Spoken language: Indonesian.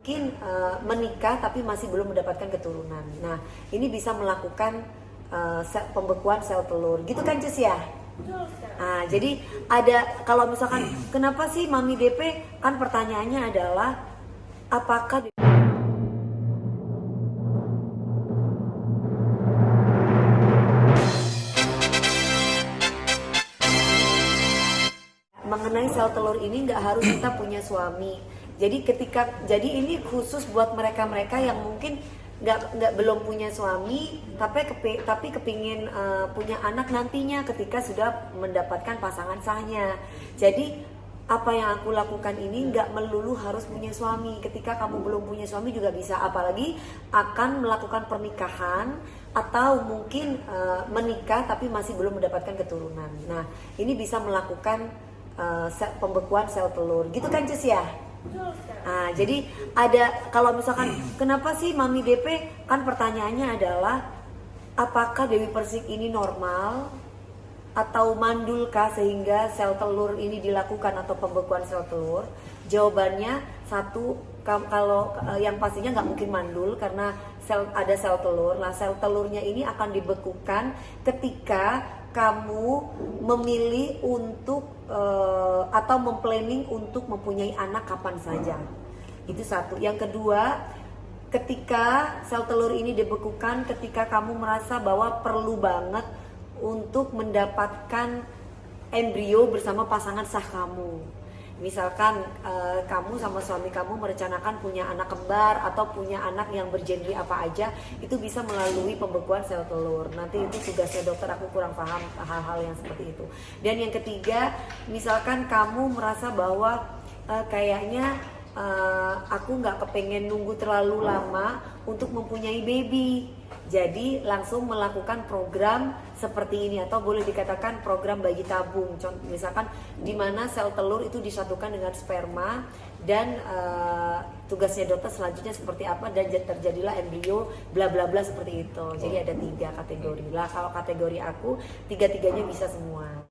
mungkin menikah tapi masih belum mendapatkan keturunan. Nah, ini bisa melakukan pembekuan sel telur, gitu kan Cus ya? Nah, jadi ada kalau misalkan kenapa sih Mami DP, kan pertanyaannya adalah apakah mengenai sel telur ini nggak harus kita punya suami. Jadi ini khusus buat mereka-mereka yang mungkin nggak belum punya suami tapi kepingin punya anak nantinya ketika sudah mendapatkan pasangan sahnya. Jadi apa yang aku lakukan ini nggak melulu harus punya suami. Ketika kamu belum punya suami juga bisa, apalagi akan melakukan pernikahan atau mungkin menikah tapi masih belum mendapatkan keturunan. Nah, ini bisa melakukan pembekuan sel telur, gitu kan Cus ya? Nah, jadi ada kalau misalkan kenapa sih Mami DP, kan pertanyaannya adalah apakah Dewi Persik ini normal atau mandulkah sehingga sel telur ini dilakukan atau pembekuan sel telur? Jawabannya satu, kalau yang pastinya nggak mungkin mandul karena ada sel telur. Nah, sel telurnya ini akan dibekukan ketika kamu memilih untuk atau memplanning untuk mempunyai anak kapan saja. Itu satu. Yang kedua, ketika sel telur ini dibekukan ketika kamu merasa bahwa perlu banget untuk mendapatkan embrio bersama pasangan sah kamu. Misalkan kamu sama suami kamu merencanakan punya anak kembar atau punya anak yang bergenre apa aja, itu bisa melalui pembekuan sel telur. Nanti itu tugasnya dokter, aku kurang paham hal-hal yang seperti itu. Dan yang ketiga, misalkan kamu merasa bahwa kayaknya aku nggak kepengen nunggu terlalu lama untuk mempunyai baby, jadi langsung melakukan program seperti ini atau boleh dikatakan program bayi tabung. Misalkan di mana sel telur itu disatukan dengan sperma dan tugasnya dokter selanjutnya seperti apa dan terjadilah embrio bla bla bla seperti itu. Jadi ada 3 kategori lah. Kalau kategori aku 3-tiganya bisa semua.